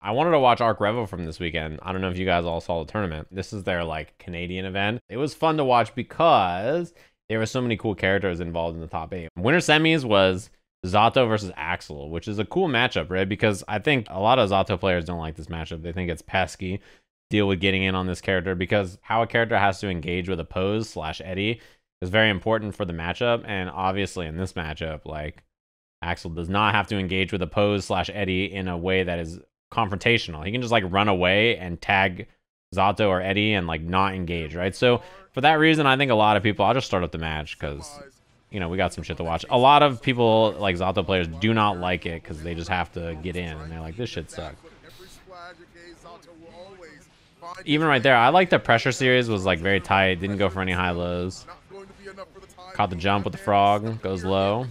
I wanted to watch ArcRevo from this weekend. I don't know if you guys all saw the tournament. This is their like Canadian event. It was fun to watch because there were so many cool characters involved in the top 8. Winter semis was Zato versus Axel, which is a cool matchup, right? Because I think a lot of Zato players don't like this matchup. They think it's pesky. Deal with getting in on this character because how a character has to engage with a pose slash Eddie is very important for the matchup. And obviously in this matchup, like Axel does not have to engage with a pose slash Eddie in a way that is confrontational. He can just like run away and tag Zato or Eddie and like not engage, right? So for that reason, I think a lot of people, I'll just start up the match because, you know, we got some shit to watch. A lot of people, like Zato players, do not like it because they just have to get in and they're like, this shit sucks. Even right there, I like the pressure series was like very tight. Didn't go for any high lows. Caught the jump with the frog. Goes low.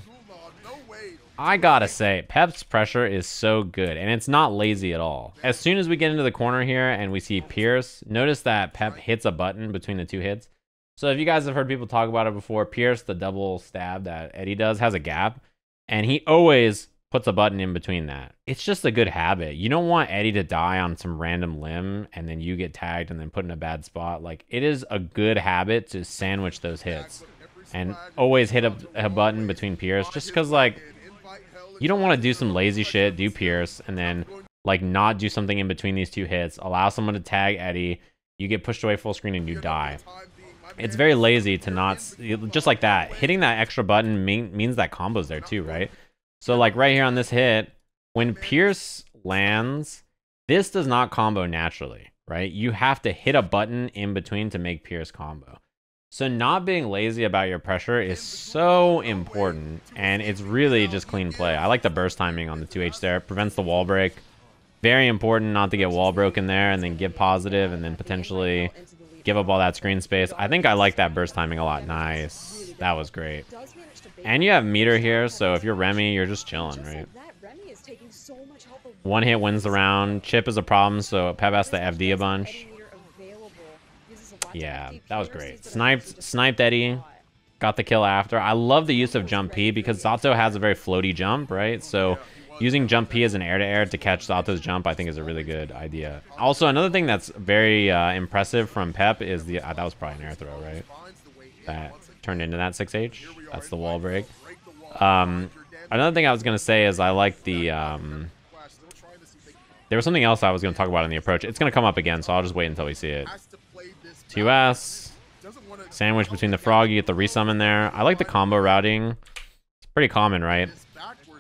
I gotta say, Pep's pressure is so good, and it's not lazy at all. As soon as we get into the corner here and we see Pierce, notice that Pep hits a button between the two hits. So if you guys have heard people talk about it before, Pierce, the double stab that Eddie does, has a gap, and he always puts a button in between that. It's just a good habit. You don't want Eddie to die on some random limb, and then you get tagged and then put in a bad spot. Like, it is a good habit to sandwich those hits, and always hit a button between Pierce, just because, like, you don't want to do some lazy shit, do Pierce, and then like not do something in between these two hits, allow someone to tag Eddie, you get pushed away full screen and you die. It's very lazy to not, just like that. Hitting that extra button means that combo's there too, right? So like right here on this hit, when Pierce lands, this does not combo naturally, right? You have to hit a button in between to make Pierce combo. So not being lazy about your pressure is so important, and it's really just clean play. I like the burst timing on the 2H there. It prevents the wall break. Very important not to get wall broken there and then get positive and then potentially give up all that screen space. I think I like that burst timing a lot. Nice. That was great. And you have meter here, so if you're Remi, you're just chilling, right? One hit wins the round. Chip is a problem, so Pep has to FD a bunch. Yeah, that was great. Sniped Eddie. Got the kill after. I love the use of jump P because Zato has a very floaty jump, right? So using jump P as an air-to-air to catch Zato's jump, I think is a really good idea. Also, another thing that's very impressive from Pep is the... that was probably an air throw, right? That turned into that 6H. That's the wall break. Another thing I was going to say is I like the... there was something else I was going to talk about in the approach. It's going to come up again, so I'll just wait until we see it. 2S. Sandwich between the frog, you get the resummon there. I like the combo routing. It's pretty common, right?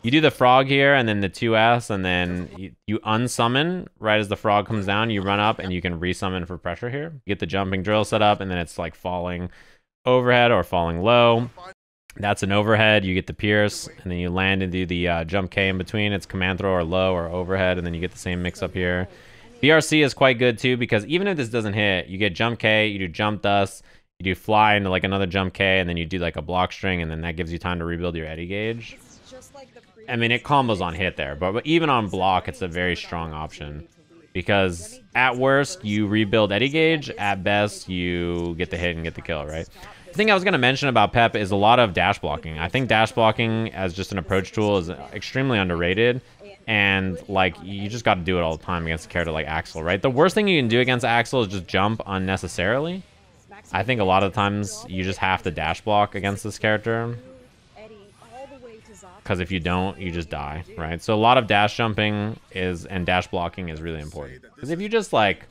You do the frog here, and then the 2S, and then you unsummon right as the frog comes down. You run up, and you can resummon for pressure here. You get the jumping drill set up, and then it's like falling overhead or falling low. That's an overhead. You get the pierce, and then you land and do the jump K in between. It's command throw or low or overhead, and then you get the same mix up here. BRC is quite good too because even if this doesn't hit, you get jump K, you do jump dust, you do fly into like another jump K, and then you do like a block string, and then that gives you time to rebuild your Eddie gauge. I mean, it combos on hit there, but even on block, it's a very strong option because at worst, you rebuild Eddie gauge. At best, you get the hit and get the kill, right? The thing I was going to mention about Pep is a lot of dash blocking. I think dash blocking as just an approach tool is extremely underrated. And like you just got to do it all the time against a character like Axel, right? The worst thing you can do against Axel is just jump unnecessarily. I think a lot of times you just have to dash block against this character because if you don't, you just die, right? So a lot of dash jumping and dash blocking is really important because if you just like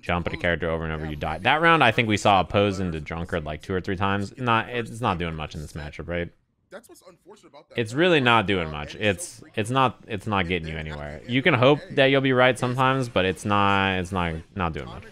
jump at a character over and over, you die. That round, I think we saw a pose into Drunkard like 2 or 3 times. It's not doing much in this matchup, right? That's what's unfortunate about that. It's really not doing much. It's not getting you anywhere. You can hope that you'll be right sometimes, but it's not doing much.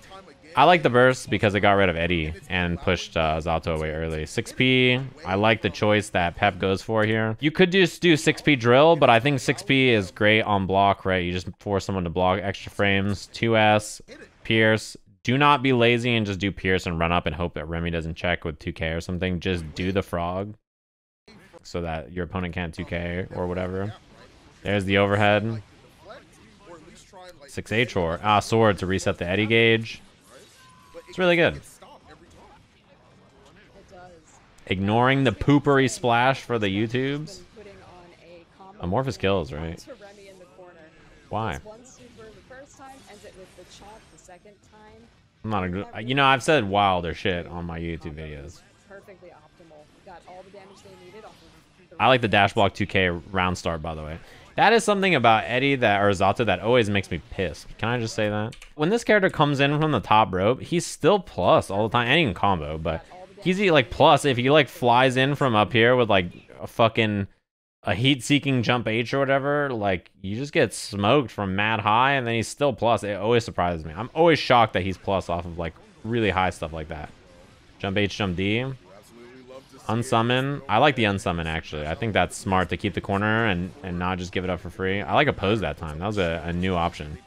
I like the burst because it got rid of Eddie and pushed Zato away early. 6P, I like the choice that Pep goes for here. You could just do 6P drill, but I think 6P is great on block, right? You just force someone to block extra frames. 2S, Pierce. Do not be lazy and just do Pierce and run up and hope that Remi doesn't check with 2K or something. Just do the frog so that your opponent can't 2K or whatever. There's the overhead. 6H or sword to reset the Eddie gauge. It's really good. Ignoring the PepperySplash for the YouTubes. Amorphous kills, right? Why? One super the first time, ends it with the chop the second time. I'm not a good. You know, I've said wilder shit on my YouTube videos. Perfectly optimal. Got all the damage they needed off of I like the dash block 2K round start, by the way. That is something about Eddie that or Zato that always makes me pissed. Can I just say that? When this character comes in from the top rope, he's still plus all the time. And he can combo, but he's like plus if he like flies in from up here with like a fucking heat-seeking jump H or whatever, like you just get smoked from mad high, and then he's still plus. It always surprises me. I'm always shocked that he's plus off of like really high stuff like that. Jump H, jump D. Unsummon. I like the unsummon, actually. I think that's smart to keep the corner and not just give it up for free. I like oppose that time. That was a new option.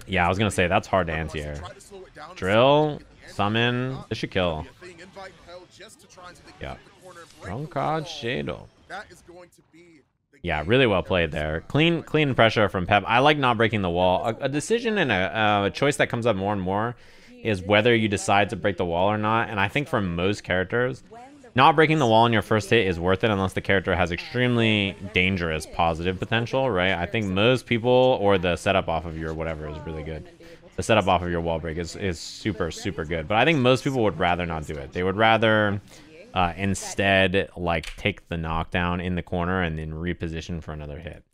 Yeah, I was going to say, that's hard to anti-air. Drill, summon. This should kill. Yeah. Drunkard Shadow. Yeah, really well played there. Clean pressure from Pep. I like not breaking the wall. A decision and a choice that comes up more and more is whether you decide to break the wall or not. And I think for most characters, not breaking the wall in your first hit is worth it unless the character has extremely dangerous positive potential, right? I think most people, or the setup off of your whatever is really good. The setup off of your wall break is super, super good. But I think most people would rather not do it. They would rather instead like take the knockdown in the corner and then reposition for another hit.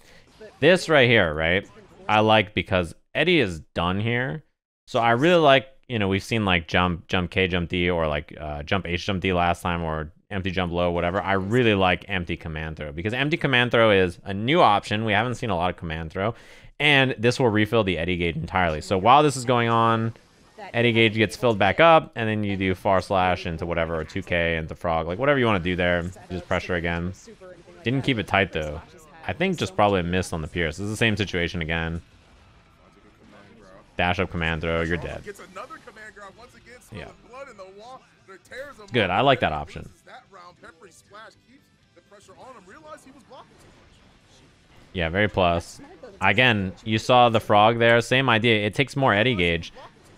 This right here, right? I like because Eddie is done here. So I really like, you know, we've seen like jump K, jump D, or like jump H, jump D last time, or empty jump low, whatever. I really like empty command throw because empty command throw is a new option. We haven't seen a lot of command throw, and this will refill the Eddie gauge entirely. So while this is going on, Eddie gauge gets filled back up, and then you do far slash into whatever, or 2K into frog, like whatever you want to do there. Just pressure again. Didn't keep it tight though. I think just probably a miss on the Pierce. This is the same situation again. Dash up command throw, you're dead. Yeah. Good, I like that option. Yeah, very plus. Again, you saw the frog there, same idea. It takes more Eddie gauge,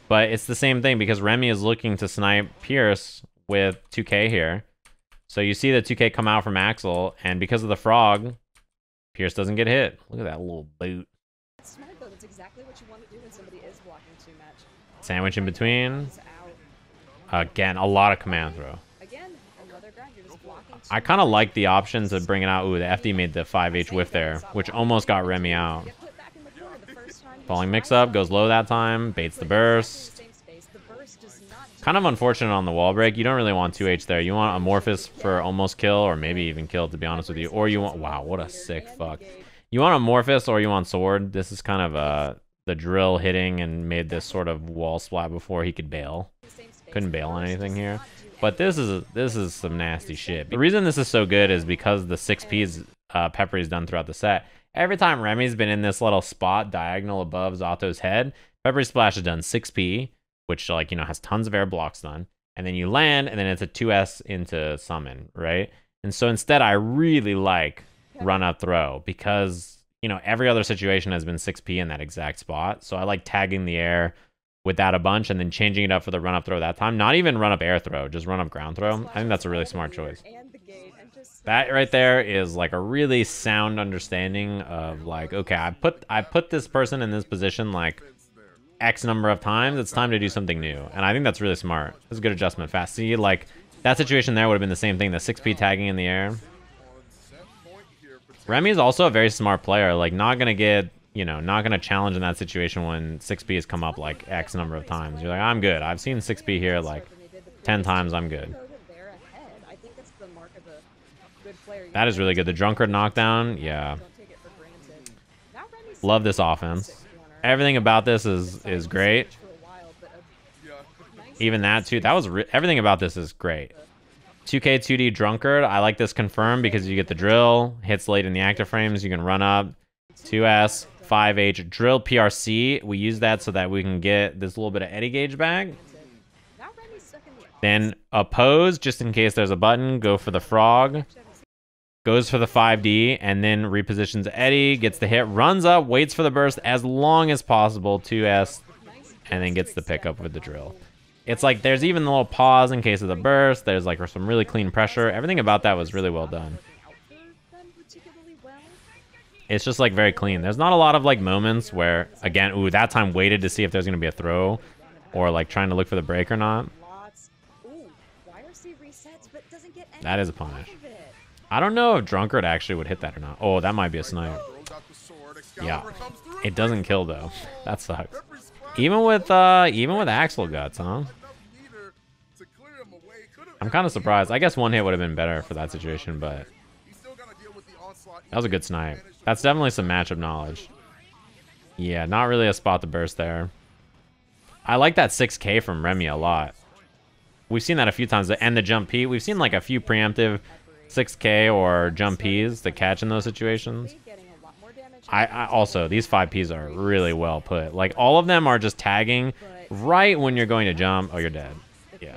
but it's the same thing because Remi is looking to snipe Pierce with 2K here. So you see the 2K come out from Axel, and because of the frog, Pierce doesn't get hit. Look at that little boot. Smart though, that's exactly what you want to do when somebody is blocking too much. Sandwich in between. Again, a lot of command throw. Again, another grind, you're just blocking too I kind of like the option to bring it out. Ooh, the FD made the 5H whiff there, which almost got Remi out. Falling mix-up, goes low that time, baits the burst. Kind of unfortunate on the wall break. You don't really want 2H there. You want Amorphous for almost kill, or maybe even kill, to be honest with you. Or you want... Wow, what a sick fuck. You want Amorphous or you want Sword. This is kind of the drill hitting and made this sort of wall splat before he could bail. Couldn't bail on anything here. But this is some nasty shit. The reason this is so good is because the 6Ps Peppery's done throughout the set. Every time Remi's been in this little spot diagonal above Zato's head, PepperySplash has done 6P, which, like, you know, has tons of air blocks done. And then you land, and then it's a 2S into summon, right? And so instead, I really like run up throw because, you know, every other situation has been 6P in that exact spot. So I like tagging the air with that a bunch and then changing it up for the run up throw that time. Not even run up air throw, just run up ground throw. I think that's a really smart choice. That right there is like a really sound understanding of like, okay, I put this person in this position like X number of times. It's time to do something new. And I think that's really smart. It's a good adjustment. Fast. See, like that situation there would have been the same thing. The 6P tagging in the air. Remi is also a very smart player. Like not gonna get, you know, not gonna challenge in that situation when 6P has come up like X number of times. You're like, I'm good. I've seen 6P here like 10 times. I'm good. That is really good. The drunkard knockdown, yeah. Love this offense. Everything about this is great. Even that too. That was everything about this is great. 2K 2D drunkard. I like this confirmed because you get the drill, hits late in the active frames. You can run up 2S 5H drill PRC. We use that so that we can get this little bit of Eddie gauge back. Then oppose just in case there's a button. Go for the frog. Goes for the 5D and then repositions Eddie, gets the hit, runs up, waits for the burst as long as possible, 2S, and then gets the pickup with the drill. It's like there's even a little pause in case of the burst. There's like some really clean pressure. Everything about that was really well done. It's just like very clean. There's not a lot of like moments where, again, ooh, that time waited to see if there's going to be a throw or like trying to look for the break or not. That is a punish. I don't know if Drunkard actually would hit that or not. Oh, that might be a snipe. Yeah. It doesn't kill though. That sucks. Even with Axle Guts, huh? I'm kind of surprised. I guess one hit would have been better for that situation, but that was a good snipe. That's definitely some matchup knowledge. Yeah, not really a spot to burst there. I like that 6K from Remi a lot. We've seen that a few times. And the jump P. We've seen like a few preemptive 6K or jump Ps to catch in those situations. I also, these 5Ps are really well put. Like, all of them are just tagging right when you're going to jump. Oh, you're dead. Yeah.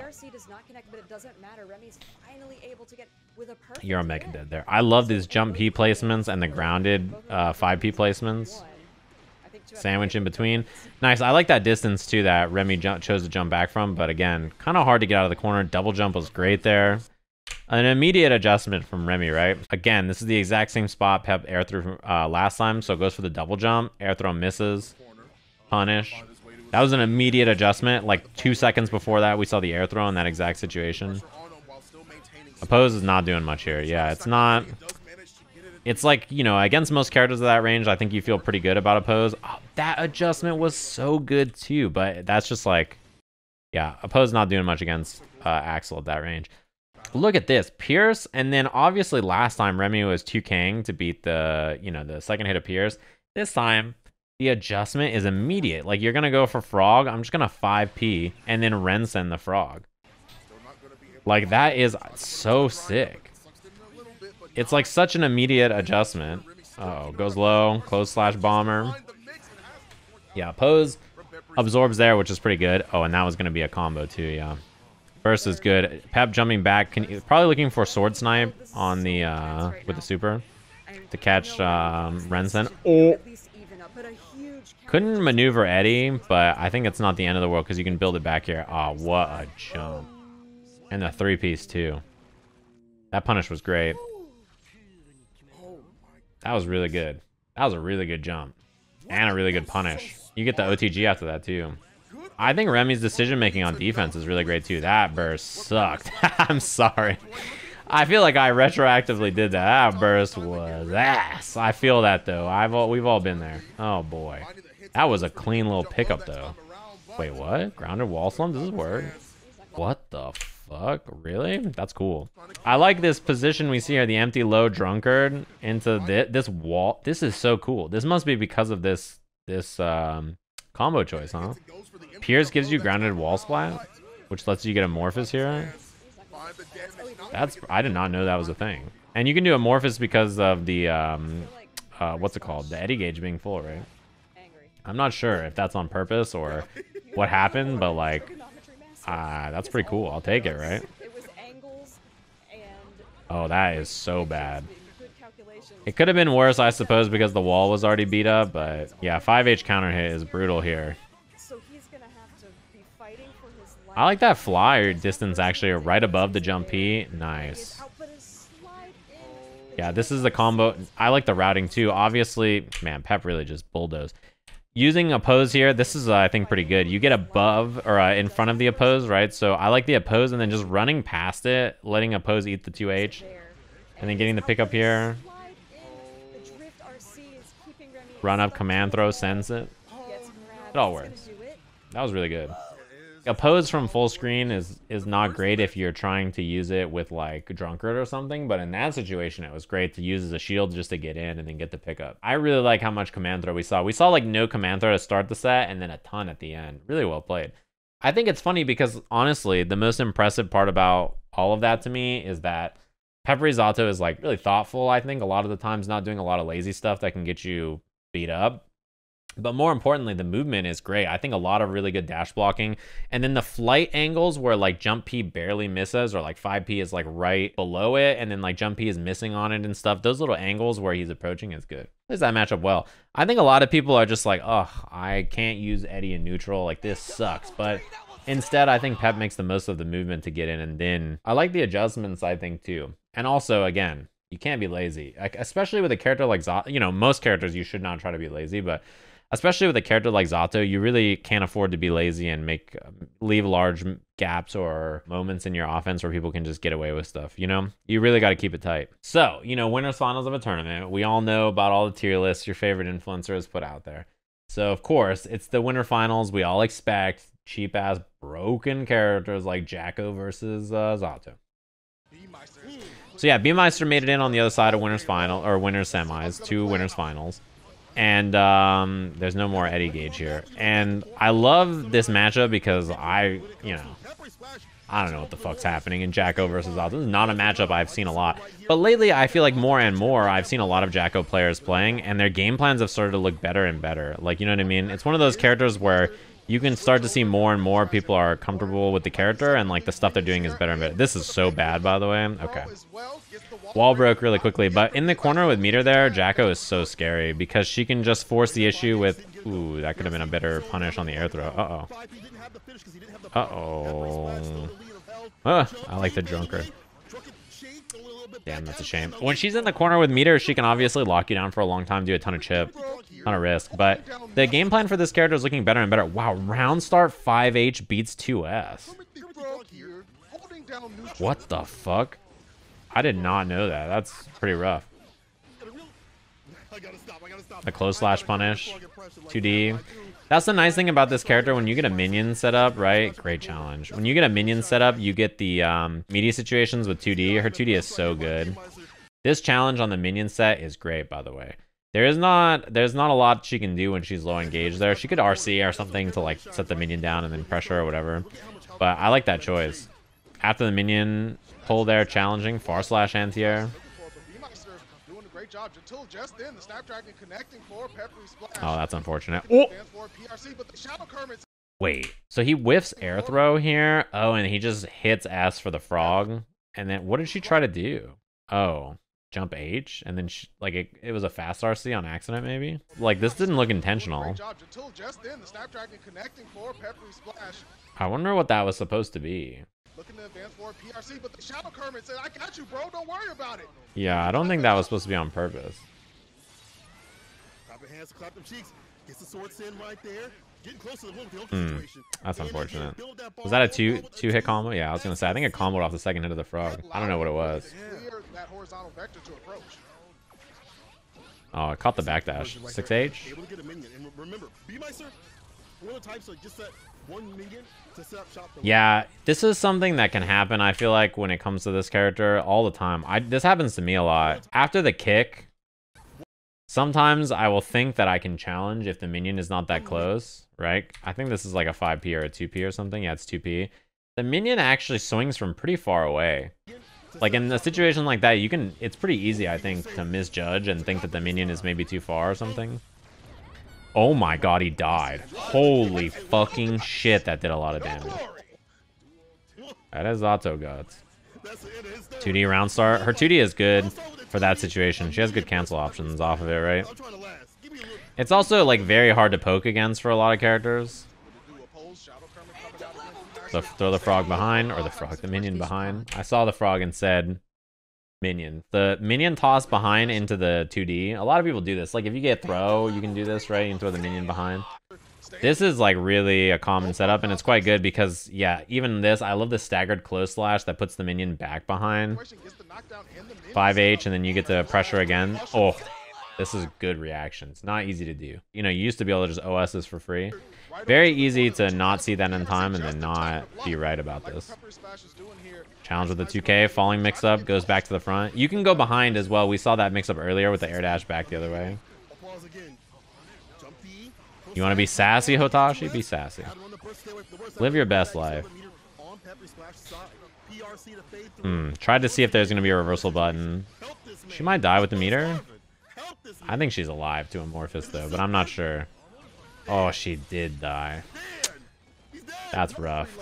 You're a mega dead there. I love these jump P placements and the grounded 5P placements. Sandwich in between. Nice. I like that distance, too, that Remi chose to jump back from. But, again, kind of hard to get out of the corner. Double jump was great there. An immediate adjustment from Remi, right? Again, this is the exact same spot Pep air threw last time, so it goes for the double jump. Air throw misses. Punish. That was an immediate adjustment. Like 2 seconds before that, we saw the air throw in that exact situation. Oppose is not doing much here. Yeah, it's not... It's like, you know, against most characters of that range, I think you feel pretty good about Oppose. Oh, that adjustment was so good, too, but that's just like... Yeah, Oppose not doing much against Axel at that range. Look at this, Pierce, and then obviously last time Remi was 2K'ing to beat the, you know, the second hit of Pierce. This time, the adjustment is immediate. Like, you're gonna go for Frog, I'm just gonna 5P, and then Ren send the Frog. Like, that is so sick. It's like such an immediate adjustment. Uh-oh, goes low, close slash bomber. Yeah, pose absorbs there, which is pretty good. Oh, and that was gonna be a combo too, yeah. Burst is good. Pep jumping back. Probably looking for sword snipe on the with the super to catch Rensen. Oh, couldn't maneuver Eddie, but I think it's not the end of the world because you can build it back here. Oh, what a jump! And the 3-piece too. That punish was great. That was really good. That was a really good jump and a really good punish. You get the OTG after that too. I think Remi's decision-making on defense is really great, too. That burst sucked. I'm sorry. I feel like I retroactively did that. That burst was ass. I feel that, though. We've all been there. Oh, boy. That was a clean little pickup, though. Wait, what? Grounded wall slump? Does this work? What the fuck? Really? That's cool. I like this position we see here, the empty low drunkard into this wall. This is so cool. This must be because of this combo choice, huh? Pierce gives you grounded wall splat, which lets you get Amorphous here. I did not know that was a thing. And you can do Amorphous because of the what's it called? The Eddy gauge being full, right? I'm not sure if that's on purpose or what happened, but like that's pretty cool. I'll take it, right? Oh, that is so bad. It could have been worse, I suppose, because the wall was already beat up, but yeah, 5H counter hit is brutal here. I like that flyer distance actually right above the jump P. Nice. Yeah, this is the combo. I like the routing too. Obviously, man, Pep really just bulldozed. Using Oppose here, this is, I think, pretty good. You get above or in front of the Oppose, right? So I like the Oppose and then just running past it, letting Oppose eat the 2H, and then getting the pickup here. Run up, command throw, sends it. It all works. That was really good. Oppose from full screen is not great if you're trying to use it with like Drunkard or something, but in that situation it was great to use as a shield just to get in and then get the pickup. I really like how much command throw we saw. We saw like no command throw to start the set and then a ton at the end. Really well played. I think it's funny because honestly the most impressive part about all of that to me is that Zato is like really thoughtful. I think a lot of the times not doing a lot of lazy stuff that can get you beat up. But more importantly, the movement is great. I think a lot of really good dash blocking. And then the flight angles where like jump P barely misses or like 5P is like right below it. And then like jump P is missing on it and stuff. Those little angles where he's approaching is good. Does that match up well? I think a lot of people are just like, oh, I can't use Eddie in neutral. Like this sucks. But instead, I think Pep makes the most of the movement to get in. And then I like the adjustments, I think, too. And also, again, You can't be lazy, like, especially with a character like Zato. You know, most characters you should not try to be lazy, but especially with a character like Zato, you really can't afford to be lazy and leave large gaps or moments in your offense where people can just get away with stuff, you know? You really got to keep it tight. So, you know, winners finals of a tournament. We all know about all the tier lists your favorite influencers put out there. So, of course, it's the winner finals. We all expect cheap-ass broken characters like Jacko versus Zato. So, yeah, BMeister made it in on the other side of winners final, or winners semis, 2 winners finals. And there's no more Eddie Gage here. And I love this matchup because I don't know what the fuck's happening in Jacko versus Zato. This is not a matchup I've seen a lot. But lately, I feel like more and more, I've seen a lot of Jacko players playing, and their game plans have started to look better and better. Like, you know what I mean? It's one of those characters where you can start to see more and more people are comfortable with the character, and like the stuff they're doing is better and better. This is so bad, by the way. Okay. Wall broke really quickly, but in the corner with Meter there, Jacko is so scary because she can just force the issue with... Ooh, that could have been a better punish on the air throw. Uh-oh. Uh-oh. I like the drunker. Damn, that's a shame. When she's in the corner with Meter, she can obviously lock you down for a long time, do a ton of chip, ton of risk. But the game plan for this character is looking better and better. Wow, round start 5H beats 2S. What the fuck? I did not know that. That's pretty rough. The close slash punish. 2D. That's the nice thing about this character. When you get a minion set up, right? Great challenge. When you get a minion set up, you get the meaty situations with 2D. Her 2D is so good. This challenge on the minion set is great, by the way. There's not a lot she can do when she's low engaged there. She could RC or something to like set the minion down and then pressure or whatever. But I like that choice. After the minion pull there, challenging far slash anti-air. Oh, that's unfortunate. Oh! Wait, so he whiffs air throw here? Oh, and he just hits S for the frog. And then what did she try to do? Oh, jump H? And then she, like it was a fast RC on accident, maybe? Like, this didn't look intentional. I wonder what that was supposed to be. Looking to advance for PRC, but the Shadow Kermit said, I got you, bro. Don't worry about it. Yeah, I don't think that was supposed to be on purpose. Clap your hands, clap them cheeks. Gets the sword in right there. Getting close to the situation. That's unfortunate. Was that a two hit combo? Yeah, I was gonna say I think it comboed off the second hit of the frog. I don't know what it was. Oh, I caught the backdash. 6H. Remember, BMeister, one of the types of just that one minion to set up shop. Yeah, this is something that can happen, I feel like, when it comes to this character all the time. This happens to me a lot. After the kick, sometimes I will think that I can challenge if the minion is not that close, right? I think this is like a 5P or a 2P or something. Yeah, it's 2P. The minion actually swings from pretty far away. Like in a situation like that, it's pretty easy, I think, to misjudge and think that the minion is maybe too far or something. Oh my god, he died. Holy fucking shit, that did a lot of damage. That is Zato guts. 2D round start. Her 2D is good for that situation. She has good cancel options off of it, right? It's also like very hard to poke against for a lot of characters. So throw the frog behind, or the minion behind. I saw the frog and said minion. The minion toss behind into the 2D. A lot of people do this. Like if you get throw, you can do this, right? You can throw the minion behind. This is like really a common setup, and it's quite good because, yeah, even this, I love the staggered close slash that puts the minion back behind. 5H, and then you get to pressure again. Oh, this is good reaction. It's not easy to do. You know, you used to be able to just OS this for free. Very easy to not see that in time and then not be right about this. Challenge with the 2K, falling mix-up, goes back to the front. You can go behind as well. We saw that mix-up earlier with the air dash back the other way. You want to be sassy, Hotashi? Be sassy. Live your best life. Tried to see if there's going to be a reversal button. She might die with the meter. I think she's alive to Amorphous, though, but I'm not sure. Oh, she did die. That's rough.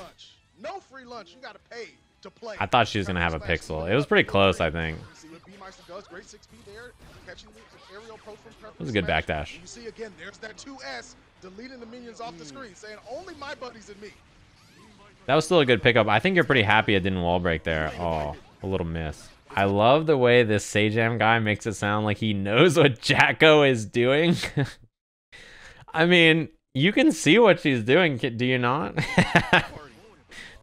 I thought she was going to have a pixel. It was pretty close, I think. It was a good backdash. That was still a good pickup. I think you're pretty happy it didn't wall break there. Oh, a little miss. I love the way this Sajam guy makes it sound like he knows what Jacko is doing. I mean, you can see what she's doing, do you not?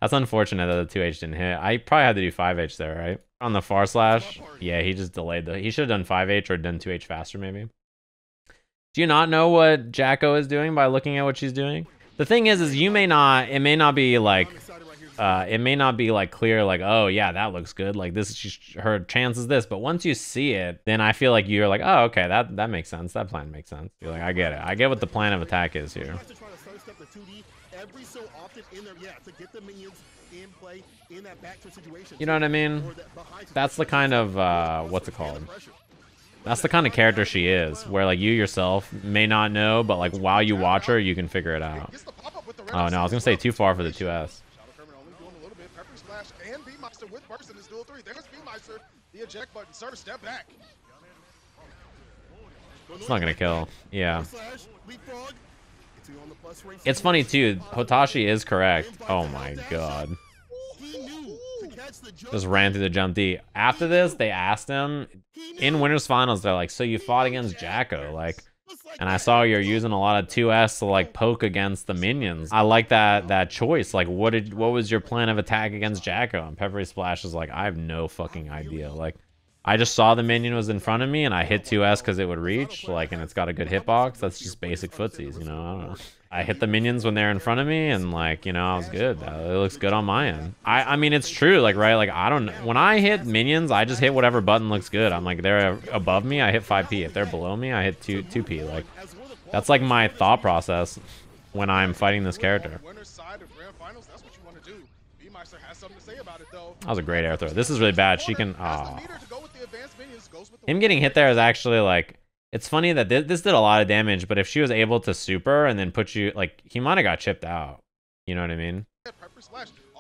That's unfortunate that the 2H didn't hit. I probably had to do 5H there, right? On the far slash, yeah, he just delayed he should have done 5H or done 2H faster, maybe. Do you not know what Jacko is doing by looking at what she's doing? The thing is it may not be like, it may not be like clear, like, oh yeah, that looks good. Like this, her chance is this. But once you see it, then I feel like you're like, oh, okay, that makes sense. That plan makes sense. You're like, I get it. I get what the plan of attack is here. You know what I mean? That's the kind of, what's it called? That's the kind of character she is, where like you yourself may not know, but like while you watch her, you can figure it out. Oh no, I was gonna say too far for the 2S. PepperySplash and BMeister with burst in his duel 3. There's BMeister, the eject button. Sir, step back. It's not gonna kill. Yeah. It's funny too. Hotashi is correct. Oh my god. Just ran through the jump D. After this, they asked him in Winners Finals. They're like, "So you fought against Jacko, like?" And I saw you're using a lot of 2S to like poke against the minions. I like that choice. Like, what was your plan of attack against Jacko? And PepperySplash is like, I have no fucking idea. Like, I just saw the minion was in front of me and I hit 2S because it would reach. Like, and it's got a good hitbox. That's just basic footsies, you know. I don't know. I hit the minions when they're in front of me and like, you know, I was good. It looks good on my end. I mean, it's true. Like, right? Like, I don't. When I hit minions, I just hit whatever button looks good. I'm like, they're above me, I hit 5P. If they're below me, I hit 2P. Like, that's like my thought process when I'm fighting this character. That was a great air throw. This is really bad. She can. Oh. Him getting hit there is actually like. It's funny that this did a lot of damage, but if she was able to super and then put you, like, he might have got chipped out. You know what I mean?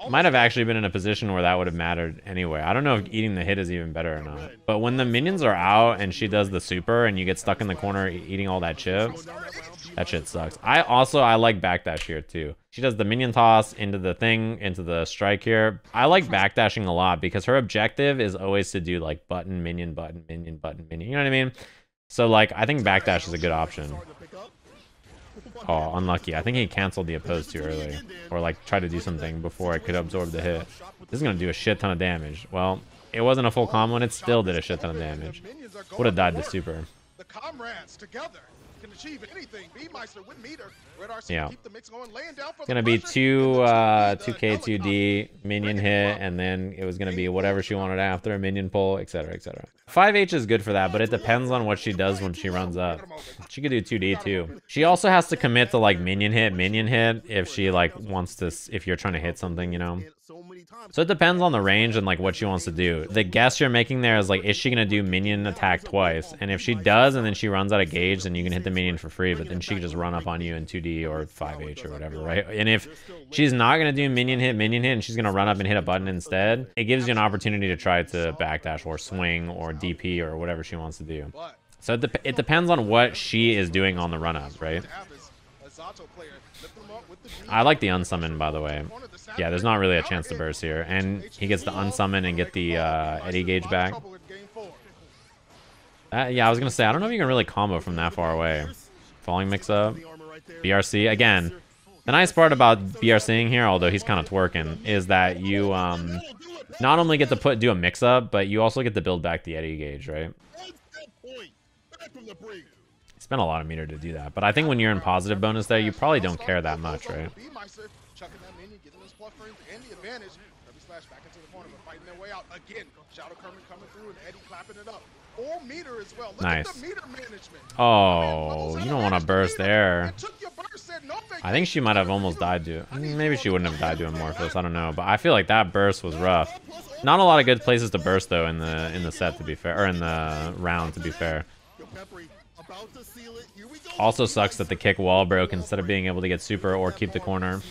Might have actually been in a position where that would have mattered anyway. I don't know if eating the hit is even better or not. But when the minions are out and she does the super and you get stuck in the corner eating all that chips, that shit sucks. I like backdash here too. She does the minion toss into the thing, into the strike here. I like backdashing a lot because her objective is always to do like button, minion, button, minion, button, minion. You know what I mean? So, like, I think backdash is a good option. Oh, unlucky. I think he canceled the oppose too early. Or, like, tried to do something before it could absorb the hit. This is going to do a shit ton of damage. Well, it wasn't a full combo and it still did a shit ton of damage. Would have died to super. The comrades together can achieve anything. BMeister with meter. Yeah. It's gonna be 2K2D minion hit, and then it was gonna be whatever she wanted after a minion pull, etc, etc. 5H is good for that, but it depends on what she does when she runs up. She could do 2D too. She also has to commit to like minion hit if she like wants to, if you're trying to hit something, you know. So it depends on the range and like what she wants to do. The guess you're making there is like, is she gonna do minion attack twice? And if she does and then she runs out of gauge, then you can hit the minion for free, but then she can just run up on you in 2D or 5H or whatever, right? And if she's not gonna do minion hit and she's gonna run up and hit a button instead, it gives you an opportunity to try to backdash or swing or DP or whatever she wants to do. So it depends on what she is doing on the run up, right? I like the unsummon, by the way. Yeah, there's not really a chance to burst here. And he gets the unsummon and get the Eddie gauge back. Yeah, I was going to say, I don't know if you can really combo from that far away. Falling mix-up. BRC. Again, the nice part about BRCing here, although he's kind of twerking, is that you not only get to do a mix-up, but you also get to build back the Eddie gauge, right? Spent a lot of meter to do that, but I think when you're in positive bonus there, you probably don't care that much, right? Nice. Oh, you don't want to burst there. I think she might have almost died to it. Maybe she wouldn't have died to Amorphous, I don't know, but I feel like that burst was rough. Not a lot of good places to burst though in the set, to be fair, or in the round, to be fair. Also sucks that the kick wall broke instead of being able to get super or keep the corner.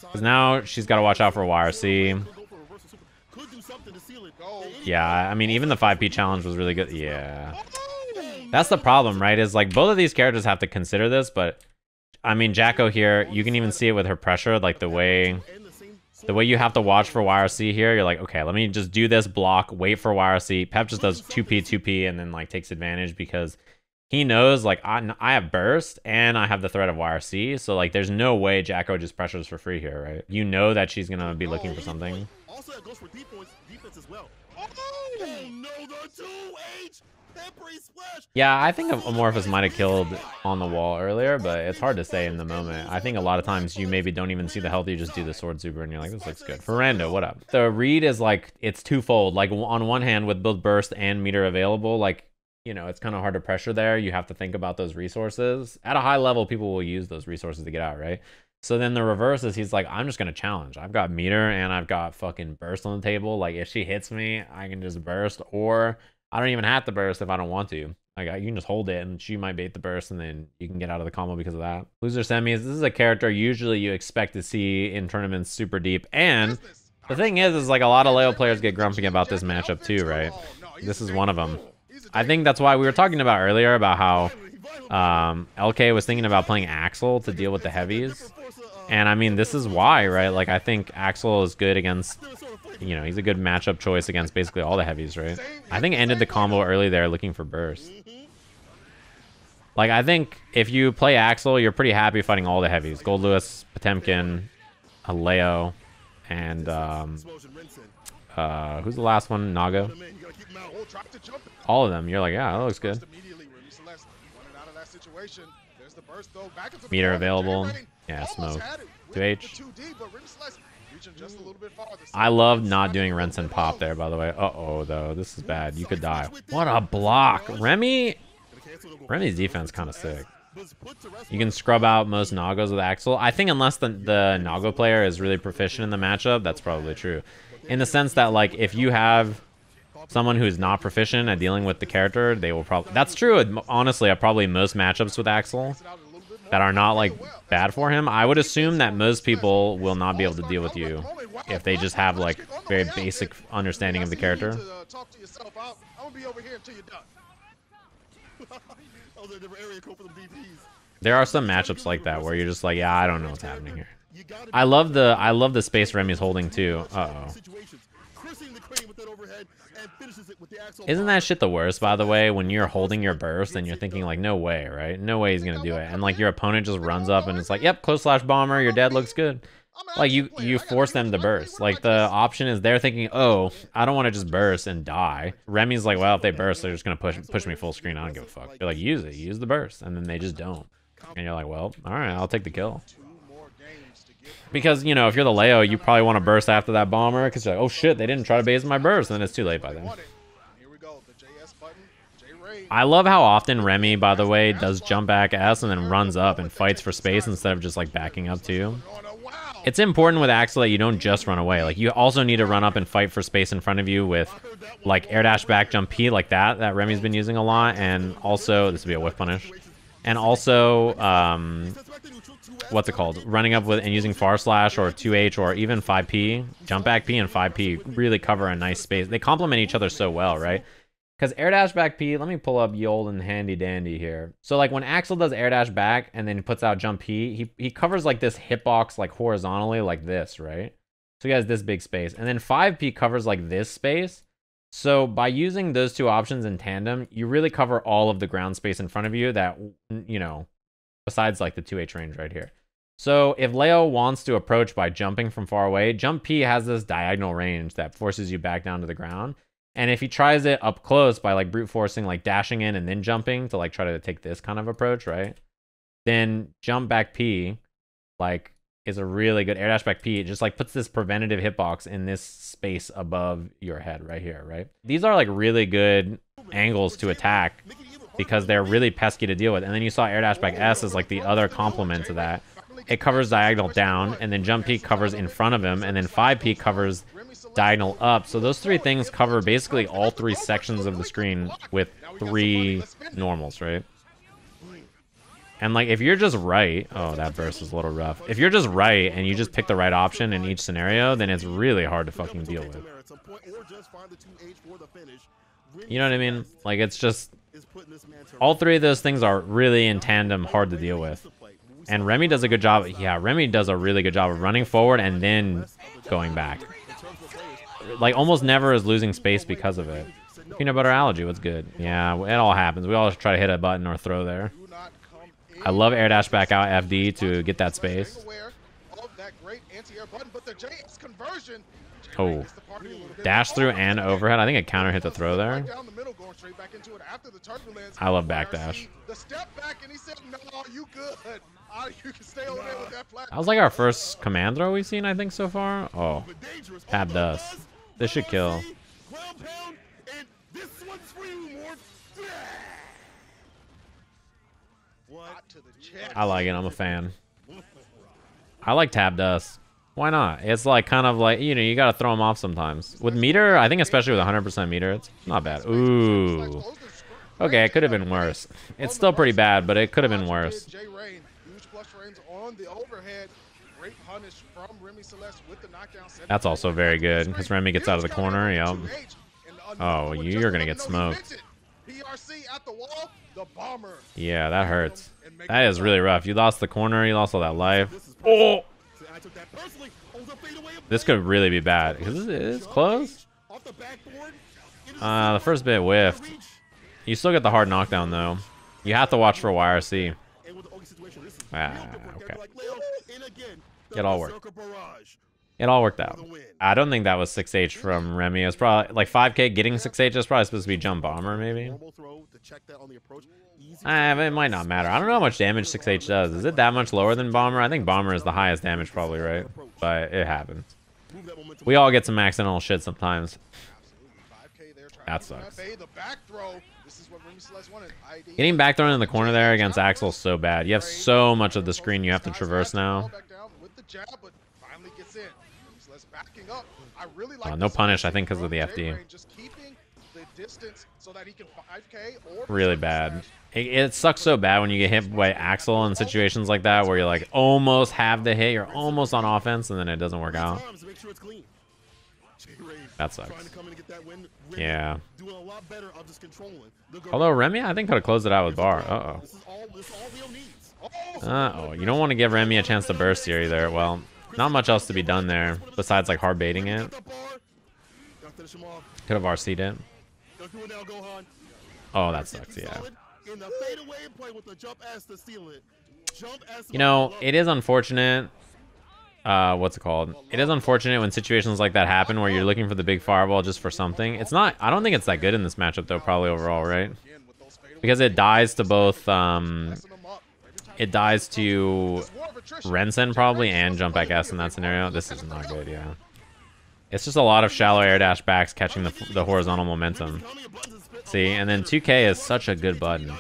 Because now she's got to watch out for YRC. Yeah, I mean, even the 5P challenge was really good. Yeah. That's the problem, right? Is like both of these characters have to consider this, but I mean, Jacko here, you can even see it with her pressure, like the way The way you have to watch for YRC here, you're like, okay, let me just do this block, wait for YRC. Pep just does 2P, 2P, and then like takes advantage because he knows like I have burst and I have the threat of YRC. So like there's no way Jacko just pressures for free here, right? You know that she's gonna be looking for something. Also, it goes for defense as well. Oh no, the 2H PepperySplash. Yeah, I think Amorphous might have killed on the wall earlier, but it's hard to say in the moment. I think a lot of times you maybe don't even see the health, you just do the sword super and you're like, this looks good. Ferrando, what up? The read is like, it's twofold. Like on one hand, with both burst and meter available, like, you know, it's kind of hard to pressure there. You have to think about those resources. At a high level, people will use those resources to get out, right? So then the reverse is he's like, I'm just going to challenge. I've got meter and I've got fucking burst on the table. Like if she hits me, I can just burst, or I don't even have to burst if I don't want to. Like you can just hold it and she might bait the burst and then you can get out of the combo because of that. Loser semis, this is a character usually you expect to see in tournaments super deep. And the thing is like a lot of Leo players get grumpy about this matchup too, right? This is one of them. I think that's why we were talking about earlier about how LK was thinking about playing Axel to deal with the heavies. And I mean, this is why, right? Like, I think Axel is good against, you know, he's a good matchup choice against basically all the heavies, right? I think ended the combo early there looking for burst. Like, I think if you play Axel, you're pretty happy fighting all the heavies. Gold Lewis, Potemkin, Leo, and who's the last one? Nago. All of them. You're like, yeah, that looks good. Meter available. Yeah, smoke. 2H. I love not doing rinse and pop there, by the way. Uh-oh, though. This is bad. You could die. What a block. Remi's defense kind of sick. You can scrub out most Nagos with Axel. I think unless the Nago player is really proficient in the matchup, that's probably true. In the sense that, like, if you have someone who's not proficient at dealing with the character, they will probably... That's true, honestly, at probably most matchups with Axel that are not, like, bad for him. I would assume that most people will not be able to deal with you if they just have, like, very basic understanding of the character. There are some matchups like that where you're just like, yeah, I don't know what's happening here. I love the space Remi's holding too. Uh-oh. Isn't that shit the worst, by the way, when you're holding your burst and you're thinking like, no way, right? No way he's gonna do it. And like your opponent just runs up and it's like, yep, close slash bomber, your dead looks good. Like you force them to burst. Like the option is they're thinking, oh, I don't want to just burst and die. Remi's like, well, if they burst, they're just gonna push me full screen. I don't give a fuck. They're like, use it, use the burst, and then they just don't. And you're like, well, all right, I'll take the kill. Because, you know, if you're the Leo, you probably want to burst after that bomber because you're like, oh shit, they didn't try to base my burst, and then it's too late by then. I love how often Remi, by the way, does jump back S and then runs up and fights for space instead of just like backing up too. It's important with Axel that you don't just run away. Like you also need to run up and fight for space in front of you with like air dash back jump P like that Remi's been using a lot. And also, this would be a whiff punish. And also, what's it called? Running up with and using far slash or 2H or even 5P, jump back P and 5P really cover a nice space. They complement each other so well, right? Because air dash back P, let me pull up Yold and handy dandy here. So like when Axel does air dash back and then he puts out jump P, he covers like this hitbox like horizontally like this, right? So he has this big space. And then 5P covers like this space. So by using those two options in tandem, you really cover all of the ground space in front of you that, you know, besides like the 2H range right here. So if Leo wants to approach by jumping from far away, jump P has this diagonal range that forces you back down to the ground. And if he tries it up close by like brute forcing, like dashing in and then jumping to like try to take this kind of approach, right? Then jump back P, like, is a really good air dash back P. It just like puts this preventative hitbox in this space above your head right here, right? These are like really good angles to attack because they're really pesky to deal with. And then you saw air dash back S as like the other complement to that. It covers diagonal down, and then jump P covers in front of him, and then 5P covers diagonal up. So those three things cover basically all three sections of the screen with three normals, right? And like if you're just right, oh, that burst is a little rough. If you're just right and you just pick the right option in each scenario, then it's really hard to fucking deal with. You know what I mean? Like it's just all three of those things are really in tandem hard to deal with. And Remi does a good job. Yeah, Remi does a really good job of running forward and then going back. Like, almost never is losing space because of it. Peanut butter allergy, what's good? Yeah, it all happens. We all try to hit a button or throw there. I love air dash back out FD to get that space. Oh, dash through and overhead. I think it counter hit the throw there. I love backdash. That was like our first command throw we've seen, I think, so far. Oh, tabbed us. This should kill. I like it. I'm a fan. I like tabbed us. Why not? It's like kind of like, you know, you got to throw them off sometimes. With meter, I think especially with 100% meter, it's not bad. Ooh. Okay, it could have been worse. It's still pretty bad, but it could have been worse. JayRain, huge flush frames on the overhead. Great punish from Remi Celeste with the knockdown. That's also very good because Remi gets out of the corner. Yep. Oh, you're going to get smoked. Yeah, that hurts. That is really rough. You lost the corner. You lost all that life. Oh! This could really be bad because it's close. The first bit whiffed. You still get the hard knockdown though. You have to watch for YRC. Okay. It all worked. It all worked out. I don't think that was 6H from Remi. It was probably like 5K getting 6H. Is probably supposed to be jump bomber maybe. It might not matter. I don't know how much damage 6H does. Is it that much lower than bomber? I think bomber is the highest damage probably, right? But it happens. We all get some accidental shit sometimes. That sucks. Getting back thrown in the corner there against Axel is so bad. You have so much of the screen you have to traverse now. Oh, no punish, I think, because of the FD. Really bad. It sucks so bad when you get hit by Axel in situations like that where you're like almost have the hit, you're almost on offense, and then it doesn't work out. That sucks. Yeah. Although Remi, I think, could have closed it out with bar. Uh-oh. Uh-oh. You don't want to give Remi a chance to burst here either. Well, not much else to be done there besides like hard baiting it. Could have RC'd it. Oh, that sucks, yeah. You know, it is unfortunate. What's it called? It is unfortunate when situations like that happen where you're looking for the big fireball just for something. It's not, I don't think it's that good in this matchup though, probably overall, right? Because it dies to both, it dies to Rensen probably and jump back S in that scenario. This is not good, yeah. It's just a lot of shallow air dash backs catching the horizontal momentum. See, and then 2K is such a good button.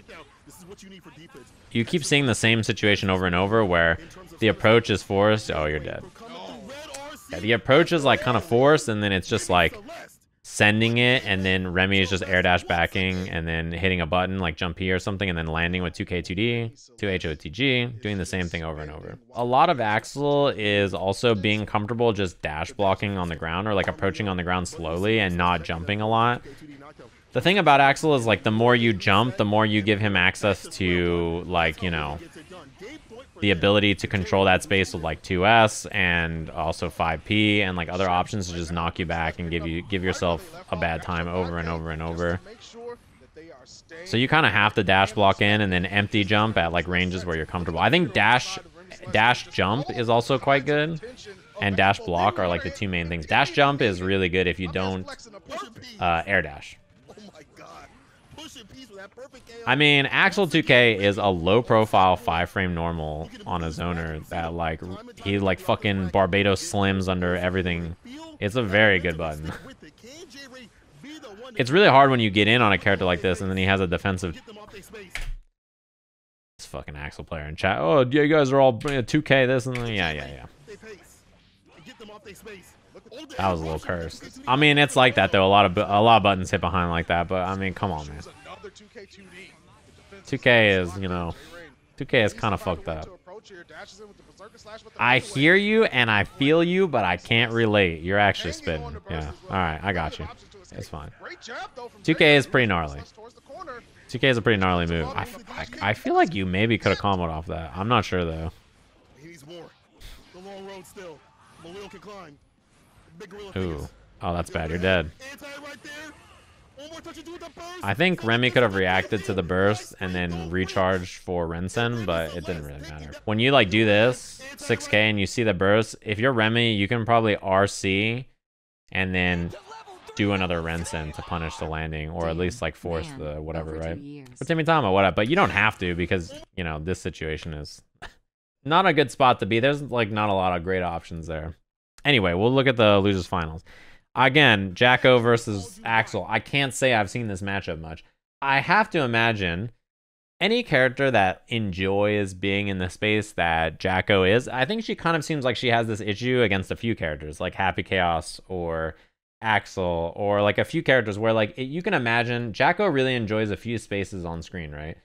You keep seeing the same situation over and over where the approach is forced. Oh, you're dead. Yeah, the approach is like kind of forced, and then it's just like sending it, and then Remi is just air dash backing, and then hitting a button like jump P or something, and then landing with 2K2D, 2HOTG, doing the same thing over and over. A lot of Axel is also being comfortable just dash blocking on the ground or like approaching on the ground slowly and not jumping a lot. The thing about Axel is like the more you jump, the more you give him access to like, you know, the ability to control that space with like 2S and also 5P and like other options to just knock you back and give yourself a bad time over and over and over. So you kind of have to dash block in and then empty jump at like ranges where you're comfortable. I think dash jump is also quite good, and dash block are like the two main things. Dash jump is really good if you don't air dash. I mean, Axel 2K is a low-profile 5-frame normal on a zoner that, like, he, like, fucking Barbados slims under everything. It's a very good button. It's really hard when you get in on a character like this and then he has a defensive... This fucking Axel player in chat. Oh, yeah, you guys are all 2K this and then... Yeah. That was a little cursed. I mean, it's like that, though. A lot of buttons hit behind like that, but, I mean, come on, man. 2K is, you know, 2K is kind of fucked up. I hear you and I feel you, but I can't relate. You're actually spitting. Yeah. All right, I got you. It's fine. 2K is pretty gnarly. 2K is a pretty gnarly move. I feel like you maybe could have comboed off that. I'm not sure though. He needs more. The long road still. Malil can climb. Big gorilla Ooh. fingers. Oh, that's bad. You're dead. Anti right there. One more touch and do with the burst. I think Remi could have reacted to the burst and then recharged for Rensen, but it didn't really matter. When you like do this 6K and you see the burst, if you're Remi, you can probably RC and then do another Rensen to punish the landing, or at least like force the whatever, right? For Timitama, whatever. But you don't have to, because you know this situation is not a good spot to be. There's like not a lot of great options there. Anyway, we'll look at the losers finals. Again, Jacko versus Axel. I can't say I've seen this matchup much. I have to imagine any character that enjoys being in the space that Jacko is, I think she kind of seems like she has this issue against a few characters, like Happy Chaos or Axel, or like a few characters where like you can imagine Jacko really enjoys a few spaces on screen, right?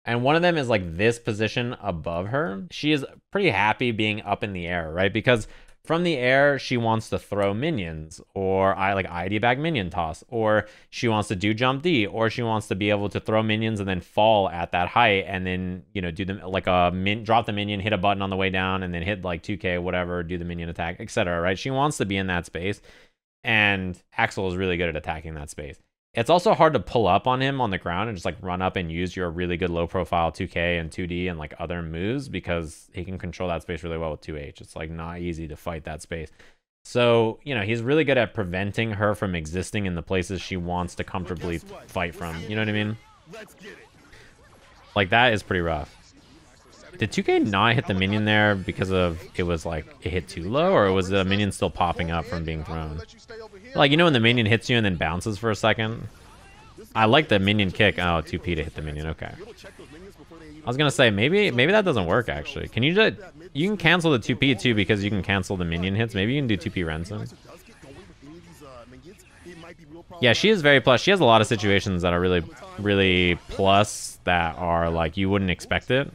And one of them is like this position above her. She is pretty happy being up in the air, right? Because from the air, she wants to throw minions, or ID bag minion toss, or she wants to do jump D, or she wants to be able to throw minions and then fall at that height, and then, you know, do them like drop the minion, hit a button on the way down, and then hit like 2K, whatever, do the minion attack, etc. Right? She wants to be in that space, and Axel is really good at attacking that space. It's also hard to pull up on him on the ground and just like run up and use your really good low profile 2K and 2D and like other moves, because he can control that space really well with 2H. It's like not easy to fight that space. So, you know, he's really good at preventing her from existing in the places she wants to comfortably fight from. You know what I mean? Like that is pretty rough. Did 2K not hit the minion there because of it was like it hit too low, or was the minion still popping up from being thrown? Like, you know when the minion hits you and then bounces for a second? I like the minion kick. Oh, 2P to hit the minion. Okay. I was gonna say maybe that doesn't work actually. Can you just can cancel the 2P too, because you can cancel the minion hits. Maybe you can do 2P Rensen. Yeah, she is very plus. She has a lot of situations that are really plus that are like you wouldn't expect it.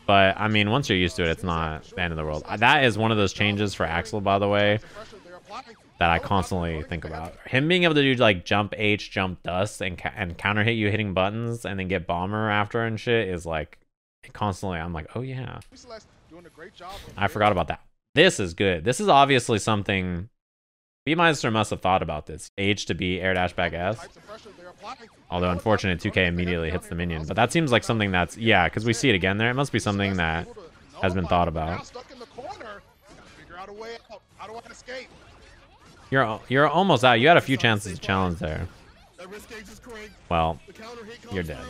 But, I mean, once you're used to it, it's not the end of the world. That is one of those changes for Axel, by the way, that I constantly think about. Him being able to do, like, jump H, jump dust, and counter hit you hitting buttons, and then get bomber after and shit is, like, constantly, I'm like, oh, yeah. I forgot about that. This is good. This is obviously something BMeister must have thought about this. H to be air dash back S. Although, unfortunate, 2K immediately hits the minion. But that seems like something that's... Yeah, because we see it again there. It must be something that has been thought about. You're almost out. You had a few chances to challenge there. Well, you're dead.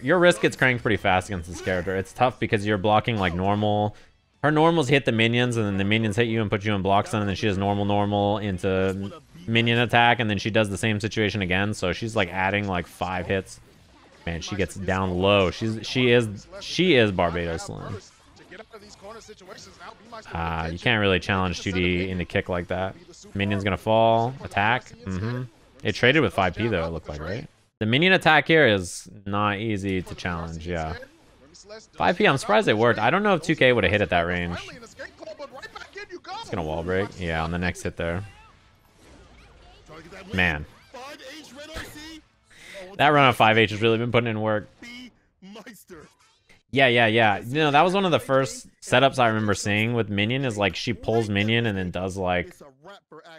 Your wrist gets cranked pretty fast against this character. It's tough because you're blocking like normal... Her normals hit the minions, and then the minions hit you and put you in block stun, and then she does normal into minion attack, and then she does the same situation again. So she's like adding like 5 hits. Man, she gets down low. She is Barbados Slim. You can't really challenge 2D into kick like that. Minion's gonna fall. Attack. It traded with 5P though, it looked like, right? The minion attack here is not easy to challenge, yeah. 5P, I'm surprised it worked. I don't know if 2K would have hit at that range. It's gonna wall break. Yeah, on the next hit there. Man. That run of 5H has really been putting in work. Yeah. You know, that was one of the first setups I remember seeing with Minion, is like she pulls Minion and then does like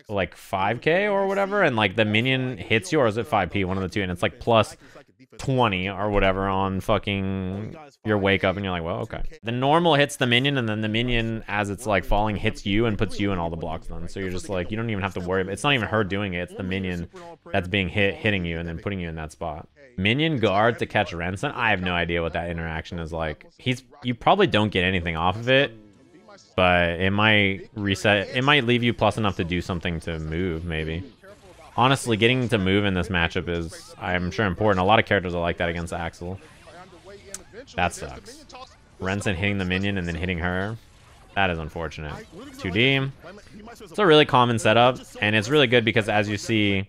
5K or whatever, and like the Minion hits you, or is it 5P? One of the two, and it's like plus 20 or whatever on fucking your wake up, and you're like, well, okay. The normal hits the minion, and then the minion, as it's like falling, hits you and puts you in all the blocks then. So you're just like, you don't even have to worry. It's not even her doing it. It's the minion that's being hitting you and then putting you in that spot. Minion guard to catch Rensen. I have no idea what that interaction is like. You probably don't get anything off of it, but it might reset. It might leave you plus enough to do something to move, maybe. Honestly, getting to move in this matchup is, I'm sure, important. A lot of characters are like that against Axel. That sucks. Rensen hitting the minion and then hitting her. That is unfortunate. 2D. It's a really common setup, and it's really good because, as you see,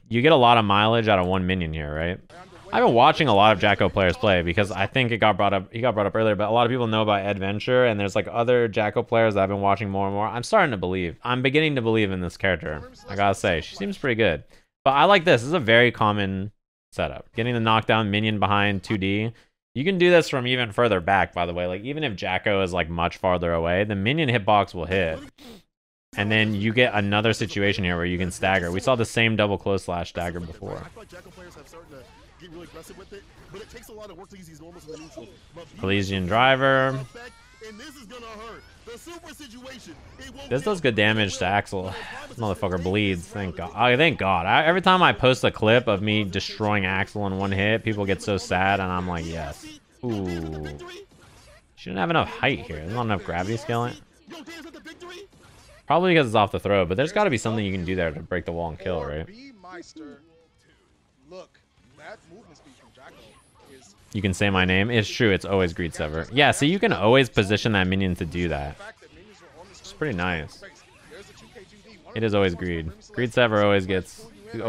you get a lot of mileage out of one minion here, right? I've been watching a lot of Jacko players play because I think he got brought up earlier, but a lot of people know about Adventure, and there's like other Jacko players that I've been watching more and more. I'm beginning to believe in this character. I gotta say, she seems pretty good. But I like this. This is a very common setup. Getting the knockdown minion behind 2D. You can do this from even further back, by the way. Like, even if Jacko is, like, much farther away, the minion hitbox will hit. And then you get another situation here where you can stagger. We saw the same double close slash stagger before. I feel like Jacko players have started to get really aggressive with it, but it takes a lot of work to use these normals in the neutral. Elysian driver. And this is gonna hurt. The super situation. This does good damage to Axel. This motherfucker bleeds. Thank God. Oh, thank God. Every time I post a clip of me destroying Axel in one hit, people get so sad, and I'm like, yes. Ooh. Shouldn't have enough height here. There's not enough gravity skill in it. Probably because it's off the throw, but there's got to be something you can do there to break the wall and kill, right? BMeister, look, that movement speed from Jacko is You can say my name. It's true. It's always Greed Sever. Yeah, so you can always position that minion to do that. It's pretty nice. It is always Greed. Greed Sever always gets hit. I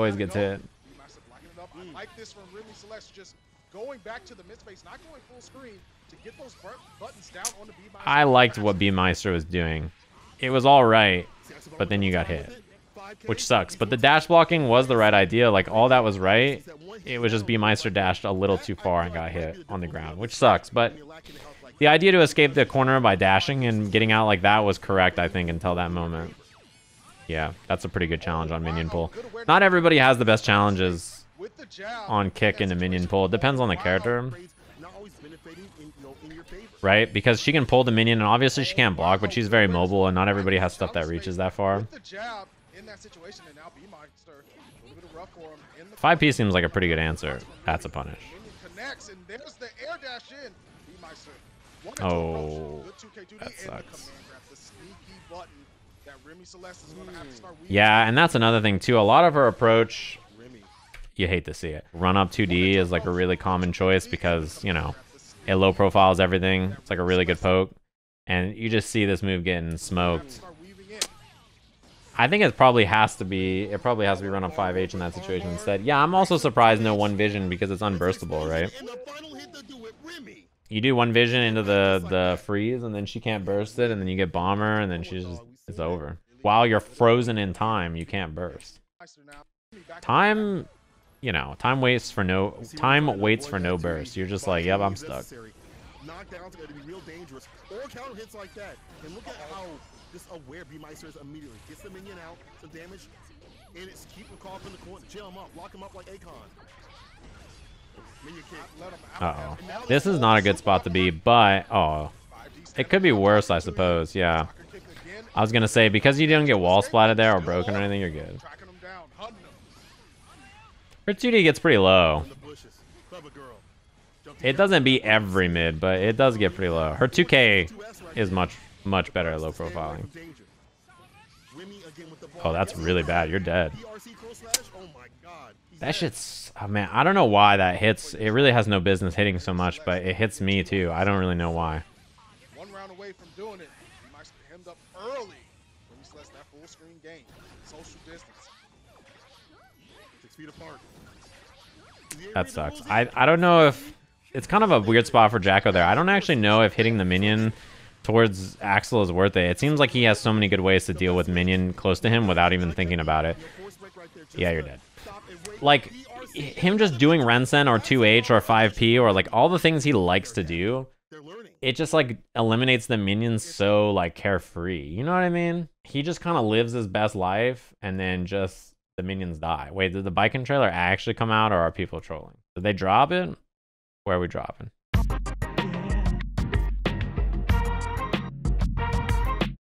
like this from Remi Celeste, just going back to the mid space, not going full screen to get those buttons down on the BMeister. I liked what BMeister was doing. It was all right, but then you got hit, which sucks. But the dash blocking was the right idea. Like, all that was right. It was just BMeister dashed a little too far and got hit on the ground, which sucks. But the idea to escape the corner by dashing and getting out like that was correct, I think, until that moment. Yeah, that's a pretty good challenge on minion pull. Not everybody has the best challenges on kick into minion pull. It depends on the character. Right? Because she can pull the minion, and obviously she can't block, but she's very mobile, and not everybody has stuff that reaches that far. 5P seems like a pretty good answer. That's a punish. Oh, that sucks. Yeah, and that's another thing, too. A lot of her approach, you hate to see it. Run up 2D is like a really common choice because, you know, it low profiles everything. It's like a really good poke. And you just see this move getting smoked. I think it probably has to be run up 5H in that situation instead. Yeah, I'm also surprised no one vision because it's unburstable, right? You do one vision into the freeze and then she can't burst it, and then you get bomber and then it's over. While you're frozen in time, you can't burst. Time, you know, time waits for no burst. You're just like, yep, I'm stuck. Knockdowns are going to be real dangerous. Or counter hits like that. And look at how just aware BMeister is immediately. Gets the minion out, some damage, and it's keep him caught in the corner. Jail him up, lock him up like Akon. Minion kick. Uh-oh. This is not a good spot to be, but, oh, it could be worse, I suppose, yeah. I was going to say, because you didn't get wall splatted there or broken or anything, you're good. Her 2D gets pretty low. It doesn't beat every mid, but it does get pretty low. Her 2K is much better at low profiling. Oh, that's really bad. You're dead. That shit's... Oh, man, I don't know why that hits. It really has no business hitting so much, but it hits me, too. I don't really know why. One round away from doing it. BMeister hemmed up early. Remi Celeste, that full screen game. Social distance. 6 feet apart. That sucks. I don't know if... It's kind of a weird spot for Jacko there. I don't actually know if hitting the minion towards Axel is worth it. It seems like he has so many good ways to deal with minion close to him without even thinking about it. Yeah, you're dead. Like, him just doing Rensen or 2H or 5P or like all the things he likes to do, it just like eliminates the minions so like carefree. You know what I mean? He just kind of lives his best life and then just the minions die. Wait, did the bike and trailer actually come out or are people trolling? Did they drop it? Where are we dropping?